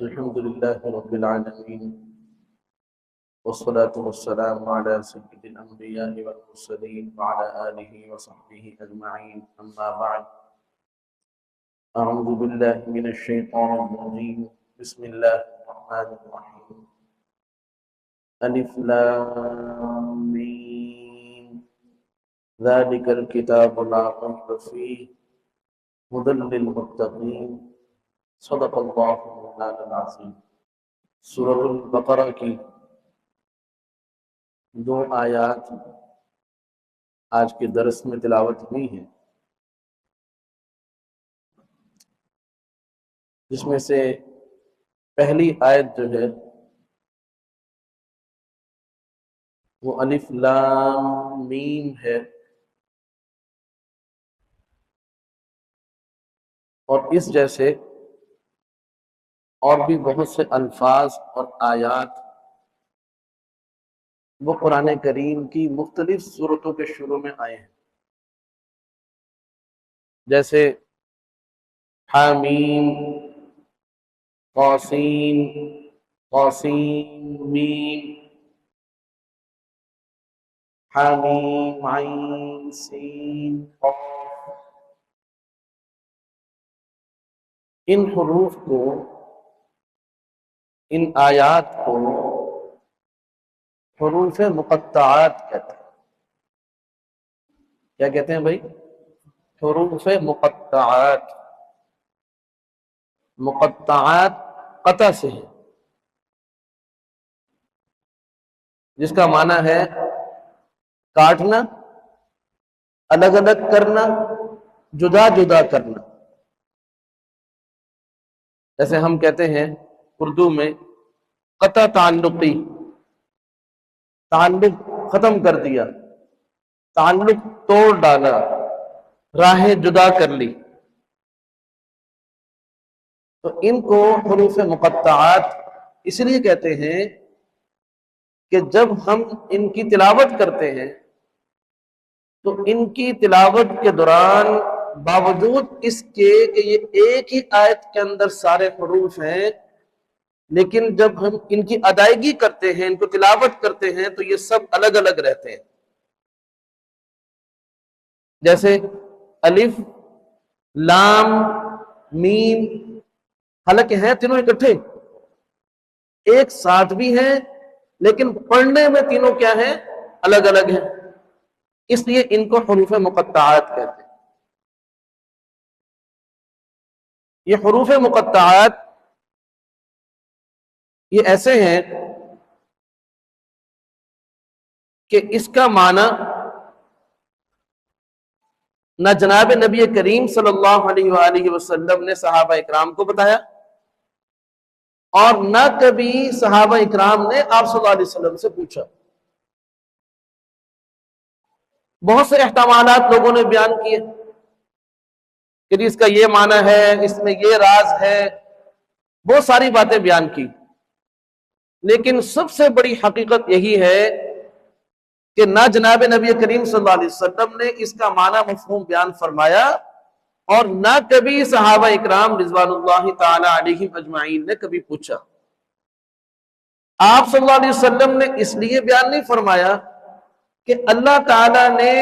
الحمد لله رب العالمين والصلاة والسلام على سيد الأنبياء والمرسلين وعلى آله وصحبه أجمعين أما بعد أعوذ بالله من الشيطان الرجيم بسم الله الرحمن الرحيم ألف لام ميم ذلك الكتاب لا ريب فيه هدى للمتقين صدق اللہ مولانا العظیم۔ سورۃ البقرہ کی دو آیات آج کے درس میں تلاوت ہوئی ہیں، جس میں سے پہلی آیت جو ہے وہ الف لام میم ہے، اور اس جیسے اور بھی بہت سے الفاظ اور آیات وہ قرآن کریم کی مختلف سورتوں کے شروع میں آئے ہیں، جیسے حامیم، قاسین، قاسین میم، حامیم عین سین قاف۔ ان حروف کو، ان آیات کو حروف مقطعات کہتے ہیں۔ کیا کہتے ہیں بھائی؟ حروف مقطعات۔ مقطعات قطع سے ہے، جس کا معنی ہے کاٹنا، الگ الگ کرنا، جدا جدا کرنا۔ جیسے ہم کہتے ہیں اردو میں قطع تعلقی، تعلق ختم کر دیا، تعلق توڑ ڈالا، راہیں جدا کر لی۔ تو ان کو حروف مقطعات اس لیے کہتے ہیں کہ جب ہم ان کی تلاوت کرتے ہیں تو ان کی تلاوت کے دوران باوجود اس کے کہ یہ ایک ہی آیت کے اندر سارے حروف ہیں، لیکن جب ہم ان کی ادائیگی کرتے ہیں، ان کو تلاوت کرتے ہیں، تو یہ سب الگ الگ رہتے ہیں۔ جیسے الف لام میم، حالانکہ ہیں تینوں اکٹھے، ایک ساتھ بھی ہیں، لیکن پڑھنے میں تینوں کیا ہیں؟ الگ الگ ہیں۔ اس لیے ان کو حروف مقطعات کہتے ہیں۔ یہ حروف مقطعات یہ ایسے ہیں کہ اس کا معنی نہ جناب نبی کریم صلی اللہ علیہ وآلہ وسلم نے صحابہ اکرام کو بتایا، اور نہ کبھی صحابہ اکرام نے آپ صلی اللہ علیہ وسلم سے پوچھا۔ بہت سے احتمالات لوگوں نے بیان کیے کہ اس کا یہ معنی ہے، اس میں یہ راز ہے، بہت ساری باتیں بیان کی، لیکن سب سے بڑی حقیقت یہی ہے کہ نہ جناب نبی کریم صلی اللہ علیہ وسلم نے اس کا معنی مفہوم بیان فرمایا، اور نہ کبھی صحابہ اکرام رضوان اللہ تعالی علیہم اجمعین نے کبھی پوچھا۔ آپ صلی اللہ علیہ وسلم نے اس لیے بیان نہیں فرمایا کہ اللہ تعالیٰ نے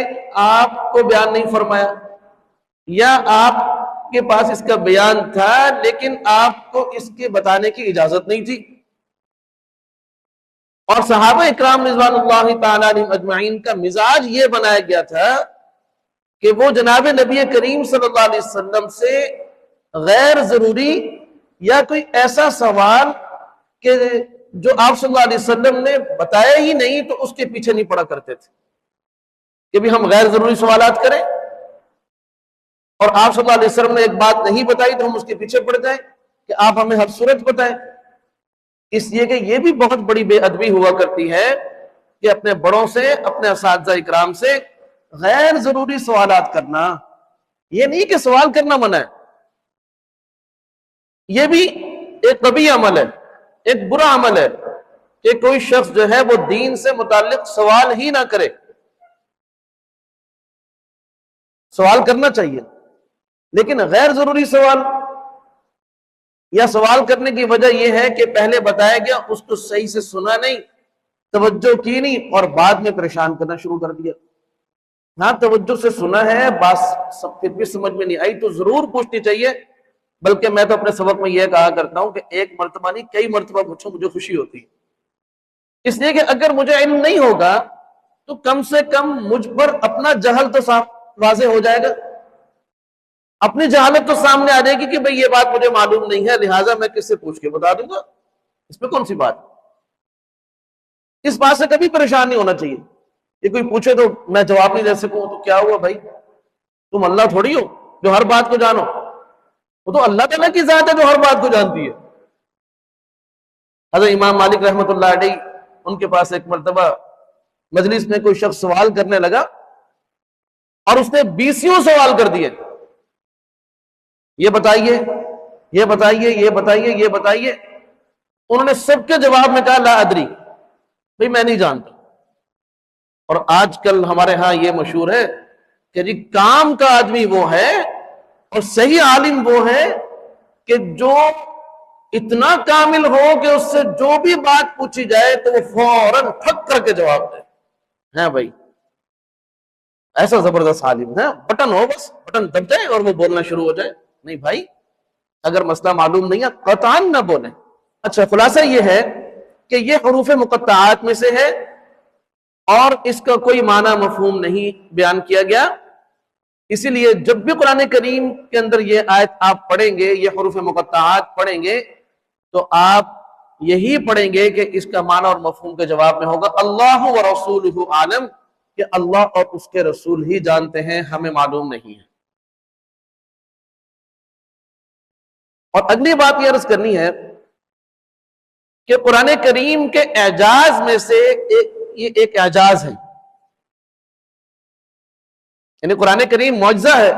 آپ کو بیان نہیں فرمایا، یا آپ کے پاس اس کا بیان تھا لیکن آپ کو اس کے بتانے کی اجازت نہیں تھی۔ اور صحابہ اکرام رضوان اللہ تعالیٰ علیہم اجمعین کا مزاج یہ بنایا گیا تھا کہ وہ جناب نبی کریم صلی اللہ علیہ وسلم سے غیر ضروری یا کوئی ایسا سوال کہ جو آپ صلی اللہ علیہ وسلم نے بتایا ہی نہیں تو اس کے پیچھے نہیں پڑا کرتے تھے کہ بھی ہم غیر ضروری سوالات کریں، اور آپ صلی اللہ علیہ وسلم نے ایک بات نہیں بتائی تو ہم اس کے پیچھے پڑ جائیں کہ آپ ہمیں ہر صورت بتائیں۔ اس لیے کہ یہ بھی بہت بڑی بے ادبی ہوا کرتی ہے کہ اپنے بڑوں سے، اپنے اساتذہ اکرام سے غیر ضروری سوالات کرنا۔ یہ نہیں کہ سوال کرنا منع ہے، یہ بھی ایک قبیح عمل ہے، ایک برا عمل ہے کہ کوئی شخص جو ہے وہ دین سے متعلق سوال ہی نہ کرے۔ سوال کرنا چاہیے، لیکن غیر ضروری سوال یا سوال کرنے کی وجہ یہ ہے کہ پہلے بتایا گیا، اس کو صحیح سے سنا نہیں، توجہ کی نہیں، اور بعد میں پریشان کرنا شروع کر دیا؟ ہاں توجہ سے سنا ہے، بس پھر بھی سمجھ میں نہیں آئی تو ضرور پوچھنی چاہیے۔ بلکہ میں تو اپنے سبق میں یہ کہا کرتا ہوں کہ ایک مرتبہ نہیں، کئی مرتبہ پوچھو، مجھے خوشی ہوتی ہے، اس لیے کہ اگر مجھے علم نہیں ہوگا تو کم سے کم مجھ پر اپنا جہل تو صاف واضح ہو جائے گا، اپنی جہالت تو سامنے آ جائے گی کہ بھئی یہ بات مجھے معلوم نہیں ہے، لہٰذا میں کس سے پوچھ کے بتا دوں گا، اس میں کون سی بات؟ اس بات سے کبھی پریشان نہیں ہونا چاہیے کہ کوئی پوچھے تو میں جواب نہیں دے سکوں تو کیا ہوا بھائی، تم اللہ تھوڑی ہو جو ہر بات کو جانو، وہ تو اللہ تعالیٰ کی ذات ہے جو ہر بات کو جانتی ہے۔ حضرت امام مالک رحمۃ اللہ علیہ، ان کے پاس ایک مرتبہ مجلس میں کوئی شخص سوال کرنے لگا اور اس نے 20 سوال کر دیے، یہ بتائیے، یہ بتائیے، یہ بتائیے، یہ بتائیے، انہوں نے سب کے جواب میں کہا لا ادری، بھئی میں نہیں جانتا۔ اور آج کل ہمارے ہاں یہ مشہور ہے کہ جی کام کا آدمی وہ ہے اور صحیح عالم وہ ہے کہ جو اتنا کامل ہو کہ اس سے جو بھی بات پوچھی جائے تو وہ فوراً ٹھک کر کے جواب دے۔ ہیں بھائی ایسا زبردست عالم ہے، بٹن ہو بس بٹن دب جائے اور وہ بولنا شروع ہو جائے۔ نہیں بھائی، اگر مسئلہ معلوم نہیں ہے قطعاً نہ بولیں۔ اچھا، خلاصہ یہ ہے کہ یہ حروف مقطعات میں سے ہے اور اس کا کوئی معنی مفہوم نہیں بیان کیا گیا، اسی لیے جب بھی قرآن کریم کے اندر یہ آیت آپ پڑھیں گے، یہ حروف مقطعات پڑھیں گے، تو آپ یہی پڑھیں گے کہ اس کا معنی اور مفہوم کے جواب میں ہوگا اللہ و رسولہ عالم، کہ اللہ اور اس کے رسول ہی جانتے ہیں، ہمیں معلوم نہیں ہے۔ اور اگلی بات یہ عرض کرنی ہے کہ قرآن کریم کے اعجاز میں سے ایک اعجاز ہے، یعنی قرآن کریم معجزہ ہے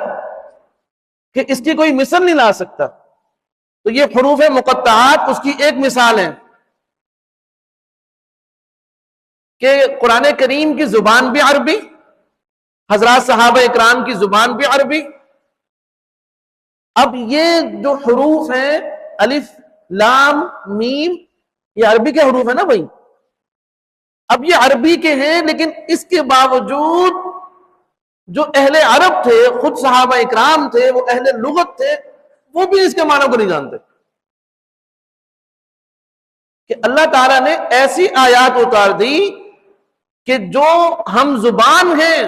کہ اس کی کوئی مثل نہیں لا سکتا، تو یہ حروف مقطعات اس کی ایک مثال ہے کہ قرآن کریم کی زبان بھی عربی، حضرات صحابہ اکرام کی زبان بھی عربی۔ اب یہ جو حروف ہیں الف لام میم، یہ عربی کے حروف ہیں نا بھائی، اب یہ عربی کے ہیں، لیکن اس کے باوجود جو اہل عرب تھے، خود صحابہ اکرام تھے، وہ اہل لغت تھے، وہ بھی اس کے معنی کو نہیں جانتے کہ اللہ تعالیٰ نے ایسی آیات اتار دی کہ جو ہم زبان ہیں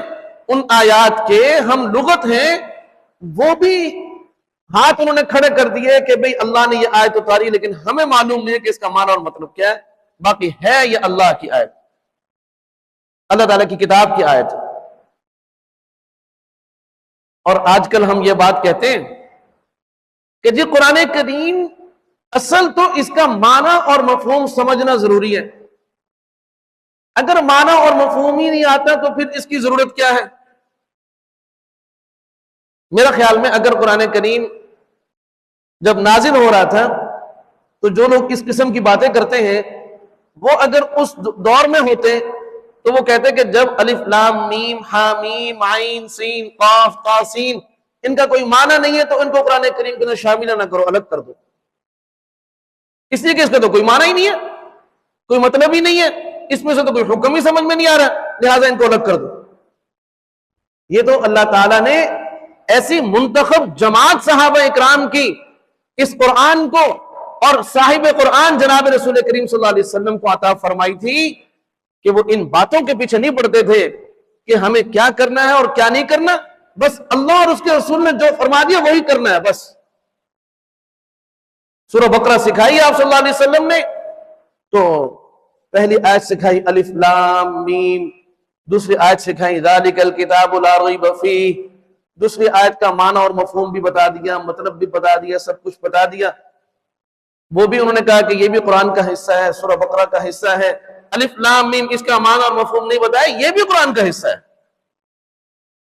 ان آیات کے، ہم لغت ہیں، وہ بھی ہاتھ انہوں نے کھڑے کر دیے کہ بھئی اللہ نے یہ آیت اتاری لیکن ہمیں معلوم نہیں ہے کہ اس کا معنی اور مطلب کیا ہے، باقی ہے یہ اللہ کی آیت، اللہ تعالیٰ کی کتاب کی آیت۔ اور آج کل ہم یہ بات کہتے ہیں کہ جی قرآن کریم، اصل تو اس کا معنی اور مفہوم سمجھنا ضروری ہے، اگر معنی اور مفہوم ہی نہیں آتا تو پھر اس کی ضرورت کیا ہے؟ میرا خیال میں اگر قرآن کریم جب نازل ہو رہا تھا تو جو لوگ اس قسم کی باتیں کرتے ہیں وہ اگر اس دور میں ہوتے تو وہ کہتے کہ جب الف لام میم حامیم عین سین قاف طا سین ان کا کوئی معنی نہیں ہے تو ان کو قرآن کریم کے اندر شامل نہ کرو، الگ کر دو، اس لیے کہ اس کا تو کوئی معنی ہی نہیں ہے، کوئی مطلب ہی نہیں ہے، اس میں سے تو کوئی حکم ہی سمجھ میں نہیں آ رہا، لہٰذا ان کو الگ کر دو۔ یہ تو اللہ تعالیٰ نے ایسی منتخب جماعت صحابہ اکرام کی اس قرآن کو اور صاحب قرآن جناب رسول کریم صلی اللہ علیہ وسلم کو عطا فرمائی تھی کہ وہ ان باتوں کے پیچھے نہیں پڑتے تھے کہ ہمیں کیا کرنا ہے اور کیا نہیں کرنا، بس اللہ اور اس کے رسول نے جو فرما دیا وہی کرنا ہے بس۔ سورہ بقرہ سکھائی آپ صلی اللہ علیہ وسلم نے تو پہلی آیت سکھائی الف لام میم، دوسری آیت سکھائی ذالک الکتاب لا ریب فیہ، دوسری آیت کا معنی اور مفہوم بھی بتا دیا، مطلب بھی بتا دیا، سب کچھ بتا دیا۔ وہ بھی انہوں نے کہا کہ یہ بھی قرآن کا حصہ ہے، سورہ بقرہ کا حصہ ہے۔ الف لام میم اس کا معنی اور مفہوم نہیں بتایا، یہ بھی قرآن کا حصہ ہے،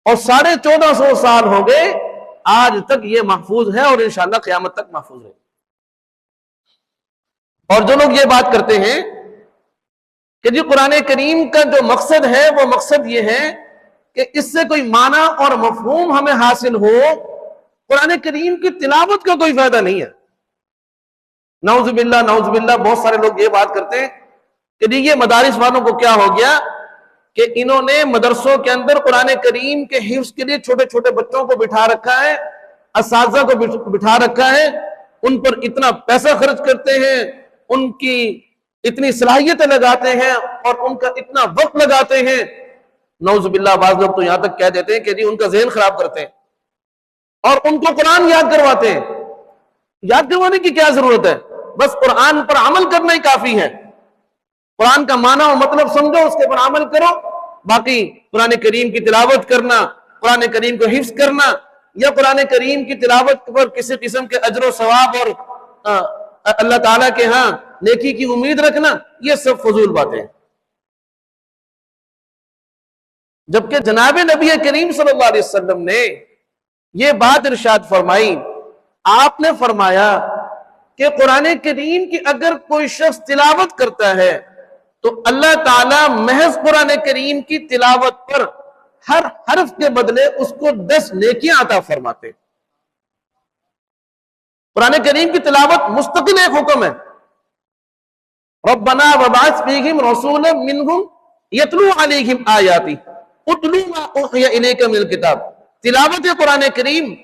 اور 1450 سال ہو گئے آج تک یہ محفوظ ہے اور انشاءاللہ قیامت تک محفوظ ہے۔ اور جو لوگ یہ بات کرتے ہیں کہ جی قرآن کریم کا جو مقصد ہے وہ مقصد یہ ہے کہ اس سے کوئی معنی اور مفہوم ہمیں حاصل ہو، قرآن کریم کی تلاوت کا کوئی فائدہ نہیں ہے، نعوذ باللہ نعوذ باللہ، بہت سارے لوگ یہ بات کرتے ہیں کہ جی یہ مدارس والوں کو کیا ہو گیا کہ انہوں نے مدرسوں کے اندر قرآن کریم کے حفظ کے لیے چھوٹے چھوٹے بچوں کو بٹھا رکھا ہے، اساتذہ کو بٹھا رکھا ہے، ان پر اتنا پیسہ خرچ کرتے ہیں، ان کی اتنی صلاحیتیں لگاتے ہیں اور ان کا اتنا وقت لگاتے ہیں. نعوذ باللہ بعض لوگ تو یہاں تک کہہ دیتے ہیں کہ جی ان کا ذہن خراب کرتے ہیں اور ان کو قرآن یاد کرواتے ہیں. یاد کروانے کی کیا ضرورت ہے؟ بس قرآن پر عمل کرنا ہی کافی ہے. قرآن کا معنی اور مطلب سمجھو، اس کے پر عمل کرو. باقی قرآن کریم کی تلاوت کرنا، قرآن کریم کو حفظ کرنا یا قرآن کریم کی تلاوت پر کسی قسم کے اجر و ثواب اور اللہ تعالیٰ کے ہاں نیکی کی امید رکھنا، یہ سب فضول باتیں ہیں. جبکہ جناب نبی کریم صلی اللہ علیہ وسلم نے یہ بات ارشاد فرمائی. آپ نے فرمایا کہ قرآن کریم کی اگر کوئی شخص تلاوت کرتا ہے تو اللہ تعالیٰ محض قرآن کریم کی تلاوت پر ہر حرف کے بدلے اس کو 10 نیکیاں عطا فرماتے. قرآن کریم کی تلاوت مستقل ایک حکم ہے. ربنا وبعث فیہم رسولا منہم یتلو علیہم آیاتی اتلو ما اوحی الیک من الکتاب. تلاوت قرآن کریم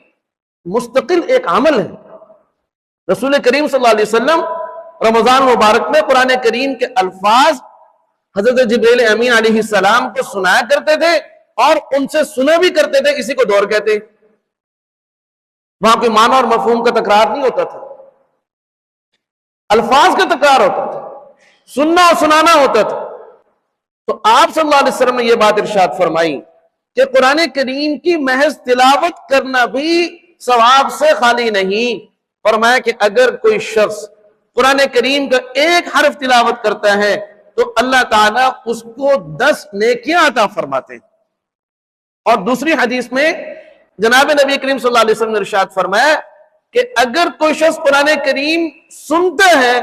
مستقل ایک عمل ہے. رسول کریم صلی اللہ علیہ وسلم رمضان مبارک میں قرآن کریم کے الفاظ حضرت جبریل امین علیہ السلام کو سنایا کرتے تھے اور ان سے سنا بھی کرتے تھے. اسی کو دور کہتے. وہاں کوئی معنی اور مفہوم کا تکرار نہیں ہوتا تھا، الفاظ کا تکرار ہوتا تھا، سننا اور سنانا ہوتا تھا. تو آپ صلی اللہ علیہ وسلم نے یہ بات ارشاد فرمائی کہ قرآن کریم کی محض تلاوت کرنا بھی ثواب سے خالی نہیں. فرمایا کہ اگر کوئی شخص قرآن کریم کا ایک حرف تلاوت کرتا ہے تو اللہ تعالیٰ اس کو 10 نیکیاں عطا فرماتے. اور دوسری حدیث میں جناب نبی کریم صلی اللہ علیہ وسلم نے ارشاد فرمایا کہ اگر کوئی شخص قرآن کریم سنتا ہے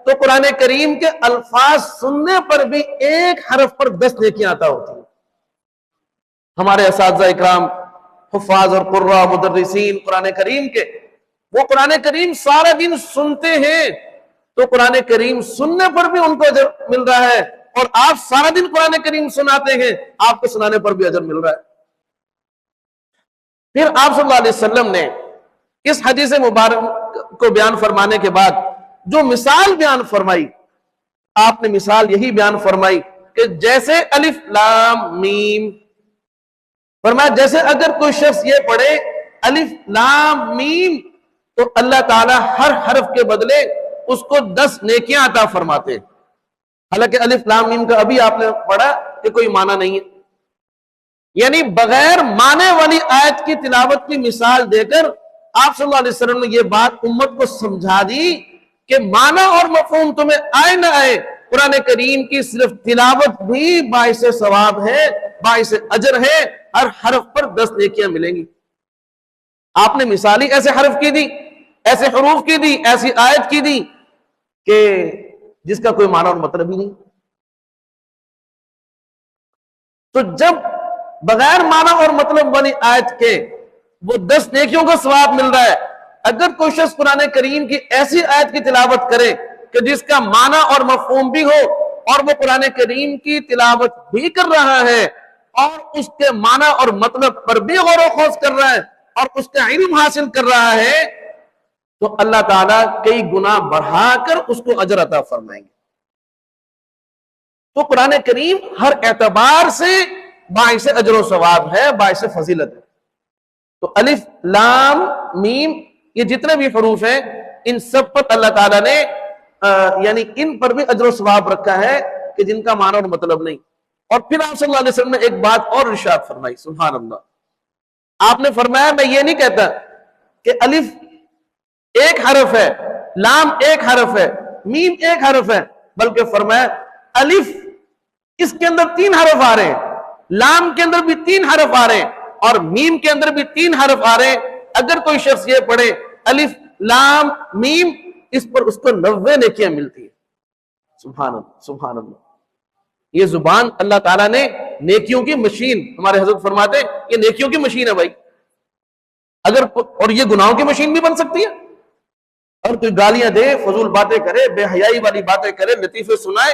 تو قرآن کریم کے الفاظ سننے پر بھی ایک حرف پر 10 نیکیاں عطا ہوتی ہیں. ہمارے اساتذہ اکرام حفاظ اور قراء مدرسین قرآن کریم کے، وہ قرآن کریم سارا دن سنتے ہیں تو قرآن کریم سننے پر بھی ان کو اجر مل رہا ہے، اور آپ سارا دن قرآن کریم سناتے ہیں، آپ کو سنانے پر بھی اجر مل رہا ہے. پھر آپ صلی اللہ علیہ وسلم نے اس حدیث مبارک کو بیان فرمانے کے بعد جو مثال بیان فرمائی، آپ نے مثال یہی بیان فرمائی کہ جیسے الف لام میم، فرمایا جیسے اگر کوئی شخص یہ پڑھے الف لام میم تو اللہ تعالیٰ ہر حرف کے بدلے اس کو 10 نیکیاں عطا فرماتے. حالانکہ الف لام میم کا ابھی آپ نے پڑھا کہ کوئی معنی نہیں ہے، یعنی بغیر معنی والی آیت کی تلاوت کی مثال دے کر آپ صلی اللہ علیہ وسلم نے یہ بات امت کو سمجھا دی کہ معنی اور مفہوم تمہیں آئے نہ آئے، قرآن کریم کی صرف تلاوت بھی باعث ثواب ہے، باعث اجر ہے، ہر حرف پر 10 نیکیاں ملیں گی. آپ نے مثال ہی ایسے حرف کی دی، ایسے حروف کی دی، ایسی آیت کی دی کہ جس کا کوئی معنی اور مطلب ہی نہیں. تو جب بغیر معنی اور مطلب والی آیت کے وہ 10 نیکیوں کا ثواب مل رہا ہے، اگر کوئی شخص قرآن کریم کی ایسی آیت کی تلاوت کرے کہ جس کا معنی اور مفہوم بھی ہو اور وہ قرآن کریم کی تلاوت بھی کر رہا ہے اور اس کے معنی اور مطلب پر بھی غور و خوض کر رہا ہے اور اس کا علم حاصل کر رہا ہے، تو اللہ تعالیٰ کئی گنا بڑھا کر اس کو اجر عطا فرمائیں گے. تو قرآن کریم ہر اعتبار سے باعث اجر و ثواب ہے، باعث فضیلت ہے. تو الف لام میم یہ جتنے بھی حروف ہیں ان سب پر اللہ تعالیٰ نے یعنی ان پر بھی اجر و ثواب رکھا ہے کہ جن کا معنی اور مطلب نہیں. اور پھر آپ صلی اللہ علیہ وسلم نے ایک بات اور ارشاد فرمائی، سبحان اللہ. آپ نے فرمایا میں یہ نہیں کہتا کہ الف ایک حرف ہے، لام ایک حرف ہے، میم ایک حرف ہے، بلکہ فرمایا الف اس کے اندر 3 حرف آ رہے ہیں، لام کے اندر بھی 3 حرف آ رہے ہیں اور میم کے اندر بھی 3 حرف آ رہے ہیں. اگر کوئی شخص یہ پڑھے الف لام میم، اس پر اس کو 90 نیکیاں ملتی ہیں. سبحان اللہ سبحان اللہ. یہ زبان اللہ تعالیٰ نے نیکیوں کی مشین، ہمارے حضرت فرماتے ہیں یہ نیکیوں کی مشین ہے بھائی. اگر اور یہ گناہوں کی مشین بھی بن سکتی ہے. اور کوئی گالیاں دے، فضول باتیں کرے، بے حیائی والی باتیں کرے، لطیفے سنائے،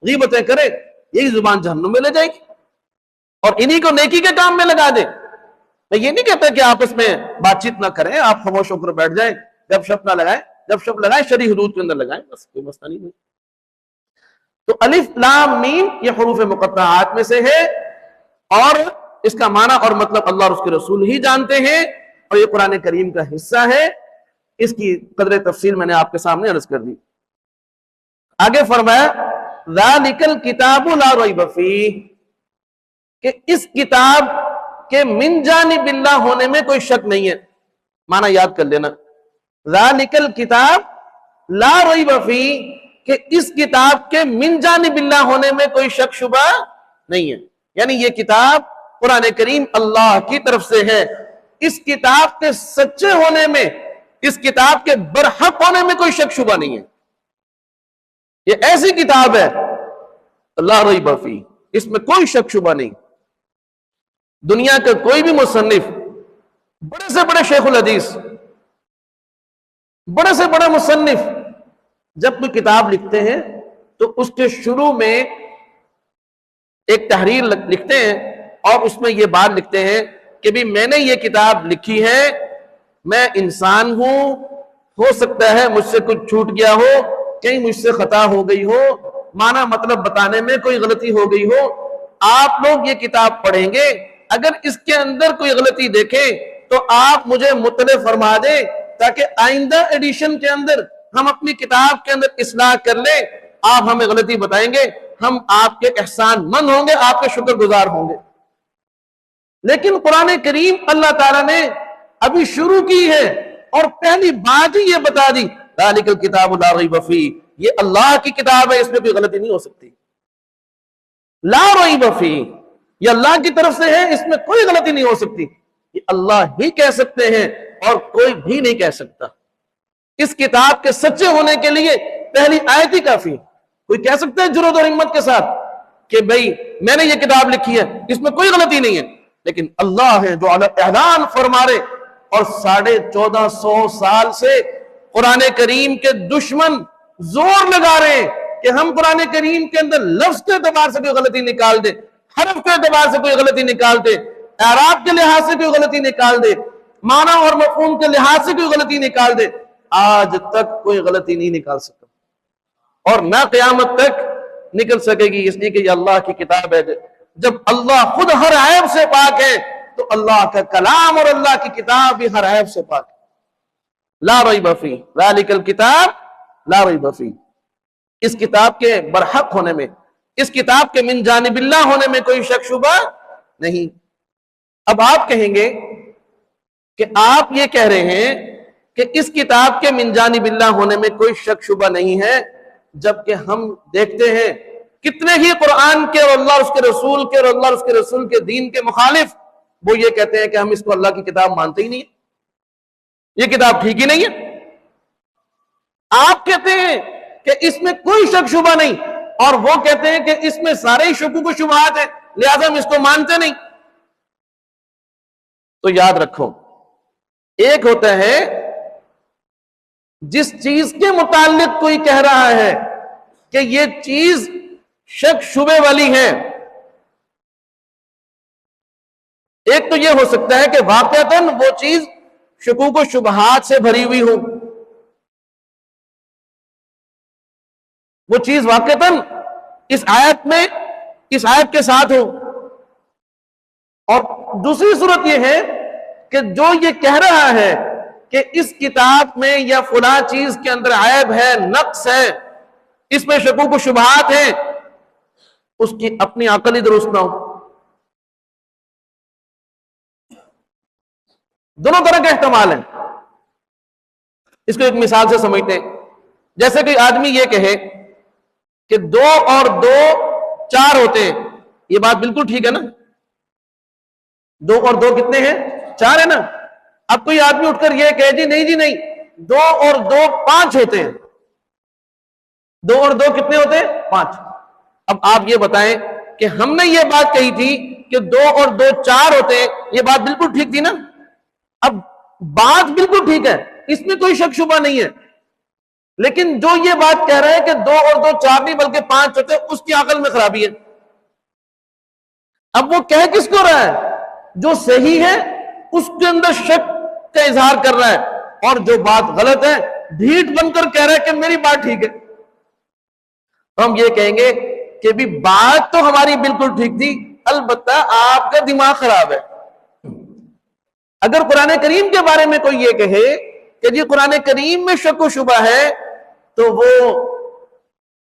غیبتیں کرے، یہی زبان جہنم میں لے جائے گی، اور انہی کو نیکی کے کام میں لگا دے۔ میں یہ نہیں کہتا کہ آپس میں بات چیت نہ کریں، آپ خاموش ہو کر بیٹھ جائیں، جب شپ نہ لگائیں، جب شپ لگائیں شرعی حدود کے اندر لگائیں، بس کوئی مسئلہ نہیں ہے۔ تو الف لام میم یہ حروف مقطعات میں سے ہے، اور اس کا معنی اور مطلب اللہ اور اس کے رسول ہی جانتے ہیں، اور یہ قرآن کریم کا حصہ ہے۔ اس کی قدر تفصیل میں نے آپ کے سامنے عرض کر دی۔ آگے فرمایا ذالک الکتاب لا ریب فیہ، کہ اس کتاب کے من جانب اللہ ہونے میں کوئی شک نہیں ہے۔ معنی یاد کر لینا، ذالک الکتاب لا ریب فیہ، کہ اس کتاب کے من جانب اللہ ہونے میں کوئی شک شبہ نہیں ہے، یعنی یہ کتاب قرآن کریم اللہ کی طرف سے ہے، اس کتاب کے سچے ہونے میں، اس کتاب کے برحق ہونے میں کوئی شک شبہ نہیں ہے۔ یہ ایسی کتاب ہے لا ریب فیہ، اس میں کوئی شک شبہ نہیں۔ دنیا کا کوئی بھی مصنف، بڑے سے بڑے شیخ الحدیث، بڑے سے بڑے مصنف، جب کوئی کتاب لکھتے ہیں تو اس کے شروع میں ایک تحریر لکھتے ہیں، اور اس میں یہ بات لکھتے ہیں کہ بھی میں نے یہ کتاب لکھی ہے، میں انسان ہوں، ہو سکتا ہے مجھ سے کچھ چھوٹ گیا ہو، کہیں مجھ سے خطا ہو گئی ہو، معنی مطلب بتانے میں کوئی غلطی ہو گئی ہو، آپ لوگ یہ کتاب پڑھیں گے، اگر اس کے اندر کوئی غلطی دیکھیں تو آپ مجھے مطلع فرما دیں، تاکہ آئندہ ایڈیشن کے اندر ہم اپنی کتاب کے اندر اصلاح کر لیں۔ آپ ہمیں غلطی بتائیں گے، ہم آپ کے احسان مند ہوں گے، آپ کے شکر گزار ہوں گے۔ لیکن قرآن کریم اللہ تعالیٰ نے ابھی شروع کی ہے، اور پہلی بات ہی یہ بتا دی ذالک الکتاب لا ریب فیہ، یہ اللہ کی کتاب ہے، اس میں کوئی غلطی نہیں ہو سکتی۔ لا ریب فیہ، یہ اللہ کی طرف سے ہے، اس میں کوئی غلطی نہیں ہو سکتی، یہ اللہ ہی کہہ سکتے ہیں اور کوئی بھی نہیں کہہ سکتا۔ اس کتاب کے سچے ہونے کے لیے پہلی آیت ہی کافی۔ کوئی کہہ سکتا ہے جرأت اور ہمت کے ساتھ کہ بھئی میں نے یہ کتاب لکھی ہے، اس میں کوئی غلطی نہیں ہے، لیکن اللہ ہے جو اعلان فرما رہے، اور 1450 سال سے قرآن کریم کے دشمن زور لگا رہے ہیں کہ ہم قرآن کریم کے اندر لفظ کے اعتبار سے کوئی غلطی نکال دے، حرف کے اعتبار سے کوئی غلطی نکال دے، اعراب کے لحاظ سے کوئی غلطی نکال دے، معنی اور مفہوم کے لحاظ سے کوئی غلطی نکال دے۔ آج تک کوئی غلطی نہیں نکال سکتا، اور نہ قیامت تک نکل سکے گی، اس لیے کہ یہ اللہ کی کتاب ہے۔ جب اللہ خود ہر عیب سے پاک ہے تو اللہ کا کلام اور اللہ کی کتاب بھی ہر عیب سے پاک ہے۔ لا ریب فیہ، ذالک الکتاب لا ریب فیہ، اس کتاب کے برحق ہونے میں، اس کتاب کے من جانب اللہ ہونے میں کوئی شک شبہ نہیں۔ اب آپ کہیں گے کہ آپ یہ کہہ رہے ہیں کہ اس کتاب کے من جانب اللہ ہونے میں کوئی شک شبہ نہیں ہے، جبکہ ہم دیکھتے ہیں کتنے ہی قرآن کے اور اللہ اس کے رسول کے اور اللہ اس کے رسول کے دین کے مخالف وہ یہ کہتے ہیں کہ ہم اس کو اللہ کی کتاب مانتے ہی نہیں ہیں، یہ کتاب ٹھیک ہی نہیں ہے۔ آپ کہتے ہیں کہ اس میں کوئی شک شبہ نہیں، اور وہ کہتے ہیں کہ اس میں سارے ہی شکوک و شبہات ہیں، لہذا ہم اس کو مانتے نہیں۔ تو یاد رکھو، ایک ہوتا ہے جس چیز کے متعلق کوئی کہہ رہا ہے کہ یہ چیز شک شبے والی ہے، ایک تو یہ ہو سکتا ہے کہ واقعتاً وہ چیز شکوک و شبہات سے بھری ہوئی ہو، وہ چیز واقعتاً اس آیت میں اس آیت کے ساتھ ہو، اور دوسری صورت یہ ہے کہ جو یہ کہہ رہا ہے کہ اس کتاب میں یا فلاں چیز کے اندر عیب ہے، نقص ہے، اس میں شکوک و شبہات ہیں، اس کی اپنی عقل ہی درست نہ ہو۔ دونوں طرح کے احتمال ہیں۔ اس کو ایک مثال سے سمجھتے ہیں، جیسے کہ آدمی یہ کہے کہ 2 اور 2 4 ہوتے ہیں، یہ بات بالکل ٹھیک ہے نا؟ 2 اور 2 کتنے ہیں؟ 4 ہے نا؟ اب کوئی آدمی اٹھ کر یہ کہے جی نہیں 2 اور 2 5 ہوتے ہیں، 2 اور 2 کتنے ہوتے ہیں؟ 5۔ اب آپ یہ بتائیں کہ ہم نے یہ بات کہی تھی کہ 2 اور 2 4 ہوتے ہیں، یہ بات بالکل ٹھیک تھی نا؟ اب بات بالکل ٹھیک ہے، اس میں کوئی شک شبہ نہیں ہے، لیکن جو یہ بات کہہ رہے ہیں کہ 2 اور 2 4 نہیں بلکہ 5 ہوتے، اس کی عقل میں خرابی ہے۔ اب وہ کہہ کس کو رہا ہے؟ جو صحیح ہے اس کے اندر شک کا اظہار کر رہا ہے، اور جو بات غلط ہے ڈھیٹ بن کر کہہ رہا ہے کہ میری بات ٹھیک ہے۔ تو ہم یہ کہیں گے کہ بھی بات تو ہماری بالکل ٹھیک تھی، البتہ آپ کا دماغ خراب ہے۔ اگر قرآن کریم کے بارے میں کوئی یہ کہے کہ جی قرآن کریم میں شک و شبہ ہے، تو وہ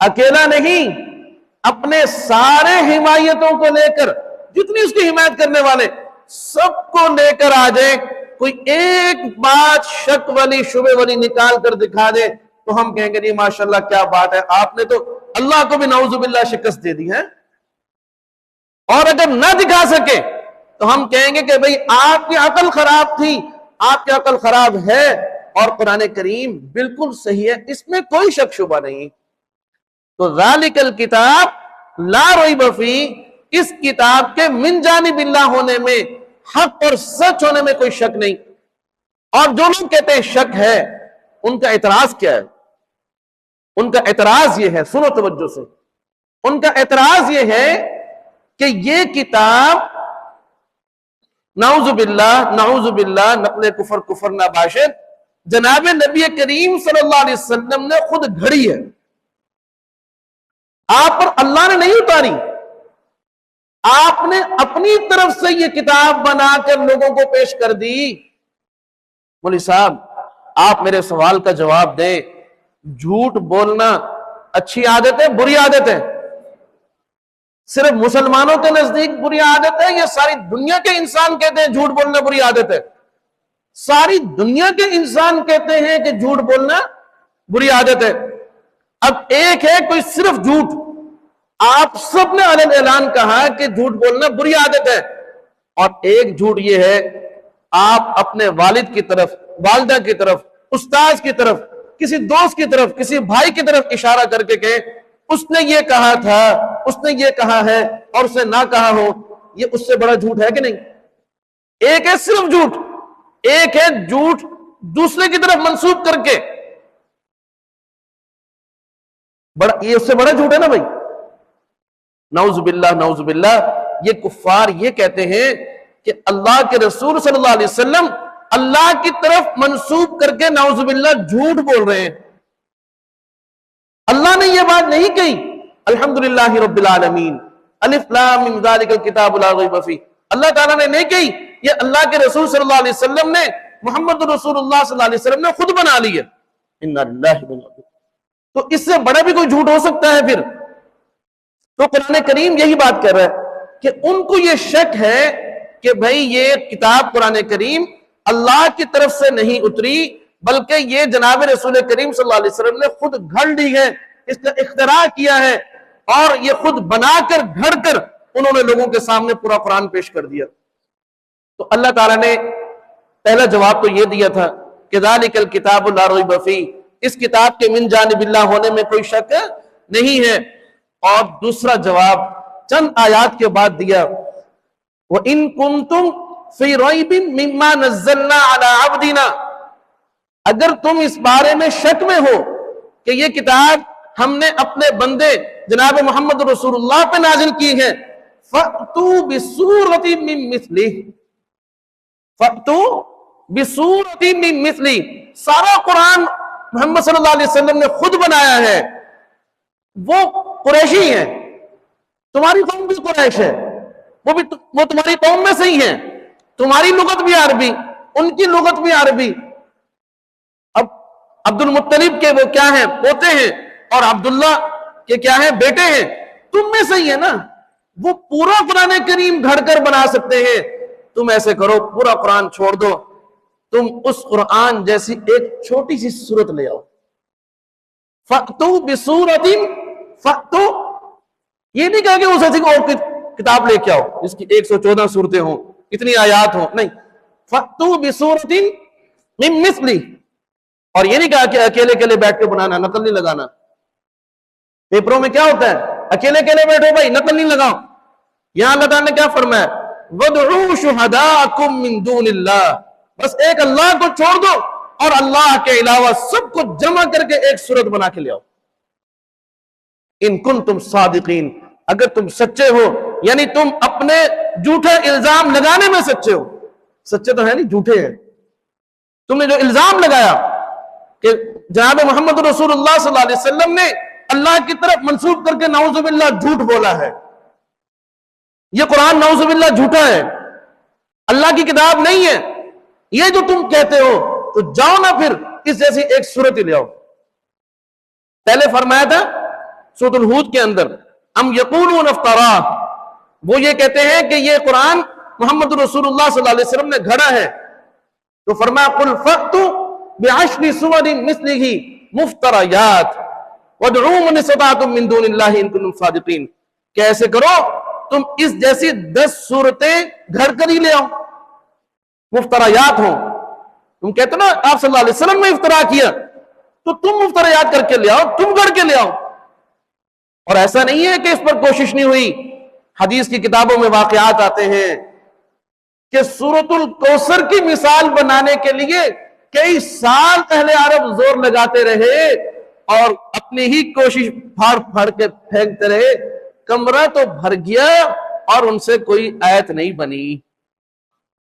اکیلا نہیں، اپنے سارے حمایتوں کو لے کر، جتنی اس کی حمایت کرنے والے سب کو لے کر آ جائے، کوئی ایک بات شک والی شبہ والی نکال کر دکھا دے تو ہم کہیں گے جی ماشاءاللہ کیا بات ہے، آپ نے تو اللہ کو بھی نعوذ باللہ شکست دے دی ہے۔ اور اگر نہ دکھا سکے تو ہم کہیں گے کہ بھئی آپ کی عقل خراب تھی، آپ کی عقل خراب ہے، اور قرآن کریم بالکل صحیح ہے، اس میں کوئی شک شبہ نہیں۔ تو ذالک الکتاب لا ریب فیہ، اس کتاب کے من جانب اللہ ہونے میں، حق اور سچ ہونے میں کوئی شک نہیں۔ اور جو لوگ کہتے ہیں شک ہے، ان کا اعتراض کیا ہے؟ ان کا اعتراض یہ ہے، سنو توجہ سے، ان کا اعتراض یہ ہے کہ یہ کتاب نعوذ باللہ نقل کفر کفر نباشر جناب نبی کریم صلی اللہ علیہ وسلم نے خود گھڑی ہے، آپ پر اللہ نے نہیں اتاری، آپ نے اپنی طرف سے یہ کتاب بنا کر لوگوں کو پیش کر دی۔ مولوی صاحب آپ میرے سوال کا جواب دیں، جھوٹ بولنا اچھی عادت ہے بری عادت ہے؟ صرف مسلمانوں کے نزدیک بری عادت ہے یا ساری دنیا کے انسان کہتے ہیں جھوٹ بولنا بری عادت ہے؟ ساری دنیا کے انسان کہتے ہیں کہ جھوٹ بولنا بری عادت ہے۔ اب ایک ہے کوئی صرف جھوٹ، آپ سب نے علیہ اعلان کہا کہ جھوٹ بولنا بری عادت ہے، اور ایک جھوٹ یہ ہے آپ اپنے والد کی طرف، والدہ کی طرف، استاذ کی طرف، کسی دوست کی طرف، کسی بھائی کی طرف اشارہ کر کے کہ اس نے یہ کہا تھا، اس نے یہ کہا ہے، اور اسے نہ کہا ہو، یہ اس سے بڑا جھوٹ ہے کہ نہیں؟ ایک ہے صرف جھوٹ، ایک ہے جھوٹ دوسرے کی طرف منسوب کر کے، یہ اس سے بڑا جھوٹ ہے نا بھائی؟ نعوذ باللہ یہ کفار یہ کہتے ہیں کہ اللہ کے رسول صلی اللہ علیہ وسلم اللہ کی طرف منسوب کر کے نعوذ باللہ جھوٹ بول رہے ہیں۔ اللہ نے یہ بات نہیں کہی، الحمدللہ رب العالمین، الف لام میم ذالک الکتاب لا ریب فیہ، اللہ تعالیٰ نے نہیں کہی، یہ اللہ کے رسول صلی اللہ علیہ وسلم نے، محمد رسول اللہ صلی اللہ علیہ وسلم نے خود بنا لی ہے۔ انا للہ و انا الیہ، تو اس سے بڑا بھی کوئی جھوٹ ہو سکتا ہے پھر؟ تو قرآن کریم یہی بات کر رہا ہے کہ ان کو یہ شک ہے کہ بھئی یہ کتاب قرآن کریم اللہ کی طرف سے نہیں اتری، بلکہ یہ جناب رسول کریم صلی اللہ علیہ وسلم نے خود گھڑ لی ہے، اس کا اختراع کیا ہے، اور یہ خود بنا کر گھڑ کر انہوں نے لوگوں کے سامنے پورا قرآن پیش کر دیا۔ تو اللہ تعالیٰ نے پہلا جواب تو یہ دیا تھا کہ ذالک الکتاب لا ریب فیہ، اس کتاب کے من جانب اللہ ہونے میں کوئی شک نہیں ہے، اور دوسرا جواب چند آیات کے بعد دیا، وَإِن كُنتُمْ فِي رَيْبٍ مِّمَّا نَزَّلْنَا عَلَىٰ عَبْدِنَا، اگر تم اس بارے میں شک میں ہو کہ یہ کتاب ہم نے اپنے بندے جناب محمد رسول اللہ پہ نازل کی ہے، فَأْتُوا بِسُورَةٍ مِّن مِّثْلِهِ، فَأْتُوا بِسُورَةٍ مِّن مِّثْلِهِ، سارا قرآن محمد صلی اللہ علیہ وسلم نے خود بنایا ہے، وہ قریشی ہیں، تمہاری قوم بھی قریش ہے، وہ تمہاری قوم میں سے ہی ہیں، تمہاری لغت بھی عربی، ان کی لغت بھی عربی۔ اب عبد المطلب کے وہ کیا ہیں؟ پوتے ہیں، اور عبداللہ کے کیا ہیں؟ بیٹے ہیں، تم میں سے ہی ہے نا، وہ پورا قرآن کریم گھڑ کر بنا سکتے ہیں۔ تم ایسے کرو، پورا قرآن چھوڑ دو، تم اس قرآن جیسی ایک چھوٹی سی سورت لے آؤ، فَأْتُوا بِسُورَةٍ، فَأْتُوا یہ نہیں کہا کہ اس ایسی اور کتاب لے کے آؤ جس کی 114 صورتیں ہوں، اتنی آیات ہوں، نہیں، فَأْتُوا بِسُورَةٍ مِّن مِّثْلِهِ، اور یہ نہیں کہا کہ اکیلے اکیلے بیٹھ کے بنانا، نقل نہیں لگانا۔ پیپروں میں کیا ہوتا ہے؟ اکیلے اکیلے بیٹھو بھائی، نقل نہیں لگاؤ۔ یہاں اللہ تعالیٰ نے کیا فرمایا؟ وَادْعُوا شُهَدَاءَكُم مِّن دُونِ اللَّهِ، بس ایک اللہ کو چھوڑ دو، اور اللہ کے علاوہ سب کو جمع کر کے ایک صورت بنا کے لے آؤ. ان کنتم صادقین، اگر تم سچے ہو، یعنی تم اپنے جھوٹے الزام لگانے میں سچے ہو. سچے تو ہے نہیں، جھوٹے ہیں. تم نے جو الزام لگایا کہ جناب محمد رسول اللہ صلی اللہ علیہ وسلم نے اللہ کی طرف منسوب کر کے نعوذ باللہ جھوٹ بولا ہے، یہ قرآن نعوذ باللہ جھوٹا ہے، اللہ کی کتاب نہیں ہے، یہ جو تم کہتے ہو، تو جاؤ نا پھر اس جیسی ایک صورت ہی لے آؤ. پہلے فرمایا تھا سورۃ الہود کے اندر ام یقولون افتراہ، وہ یہ کہتے ہیں کہ یہ قرآن محمد رسول اللہ صلی اللہ علیہ وسلم نے گھڑا ہے. تو فرمایا قل فأتوا بعشر سور مثلہ مفتریات وادعوا من استطعتم من دون اللہ ان کنتم صادقین، کہ ایسے کرو تم اس جیسی 10 صورتیں گھڑ کر ہی لے آؤ، مفتریات ہوں. تم کہتے نا آپ صلی اللہ علیہ وسلم نے افترا کیا، تو تم مفتریات کر کے لے آؤ، تم گھڑ کے لے آؤ. اور ایسا نہیں ہے کہ اس پر کوشش نہیں ہوئی. حدیث کی کتابوں میں واقعات آتے ہیں کہ سورۃ الکوثر کی مثال بنانے کے لیے کئی سال اہل عرب زور لگاتے رہے اور اپنی ہی کوشش پھاڑ پھاڑ کے پھینکتے رہے. کمرہ تو بھر گیا اور ان سے کوئی آیت نہیں بنی.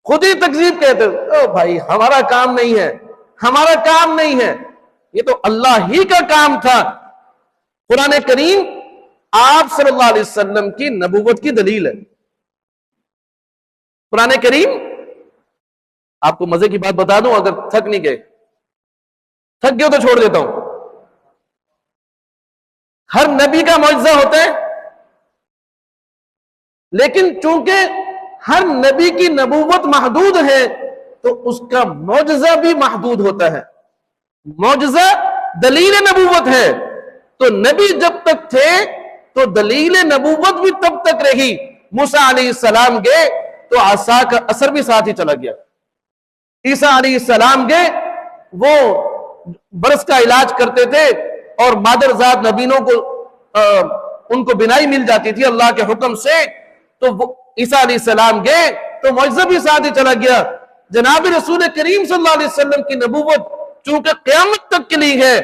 خود ہی تکذیب کہتے او بھائی ہمارا کام نہیں ہے، ہمارا کام نہیں ہے، یہ تو اللہ ہی کا کام تھا. قرآن کریم آپ صلی اللہ علیہ وسلم کی نبوت کی دلیل ہے. قرآن کریم، آپ کو مزے کی بات بتا دوں، اگر تھک نہیں گئے، تھک گئے تو چھوڑ دیتا ہوں. ہر نبی کا معجزہ ہوتا ہے، لیکن چونکہ ہر نبی کی نبوت محدود ہے تو اس کا معجزہ بھی محدود ہوتا ہے. معجزہ دلیل نبوت ہے، تو نبی جب تک تھے تو دلیل نبوت بھی تب تک رہی. موسیٰ علیہ السلام گئے تو عصا کا اثر بھی ساتھ ہی چلا گیا. عیسیٰ علیہ السلام گئے، وہ برس کا علاج کرتے تھے اور مادر ذات نبینوں کو ان کو بینائی مل جاتی تھی اللہ کے حکم سے. تو وہ عیسیٰ علیہ السلام گئے تو معجزہ بھی ساتھ ہی چلا گیا. جناب رسول کریم صلی اللہ علیہ وسلم کی نبوت چونکہ قیامت تک کے لیے ہے،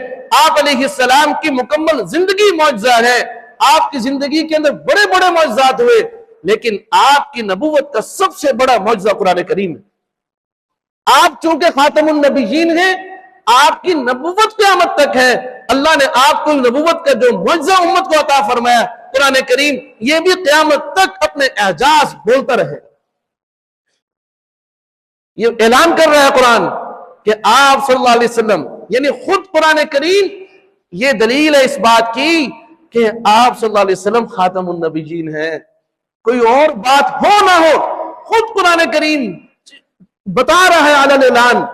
آپ علیہ السلام کی مکمل زندگی معجزہ ہے. آپ کی زندگی کے اندر بڑے بڑے معجزات ہوئے، لیکن آپ کی نبوت کا سب سے بڑا معجزہ قرآن کریم ہے. آپ چونکہ خاتم النبیین ہیں، آپ کی نبوت قیامت تک ہے. اللہ نے آپ کو نبوت کا جو معجزہ امت کو عطا فرمایا قرآن کریم، یہ بھی قیامت تک اپنے اعجاز بولتا رہے. یہ اعلان کر رہا ہے قرآن کہ آپ صلی اللہ علیہ وسلم، یعنی خود قرآن کریم یہ دلیل ہے اس بات کی کہ آپ صلی اللہ علیہ وسلم خاتم النبیین ہیں. کوئی اور بات ہو نہ ہو، خود قرآن کریم بتا رہا ہے اعلان اعلان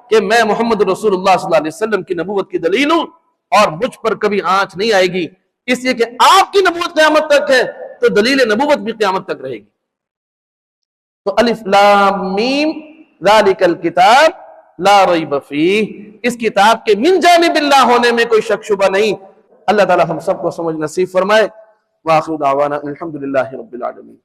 کہ میں محمد رسول اللہ صلی اللہ علیہ وسلم کی نبوت کی دلیل ہوں اور مجھ پر کبھی آنچ نہیں آئے گی. اس لیے کہ آپ کی نبوت قیامت تک ہے تو دلیل نبوت بھی قیامت تک رہے گی. تو الف لام میم ذالک الکتاب لا ریب فیہ، اس کتاب کے من جانب اللہ ہونے میں کوئی شک شبہ نہیں. اللہ تعالی ہم سب کو سمجھ نصیب فرمائے. وآخر دعوانا الحمدللہ رب العالمین.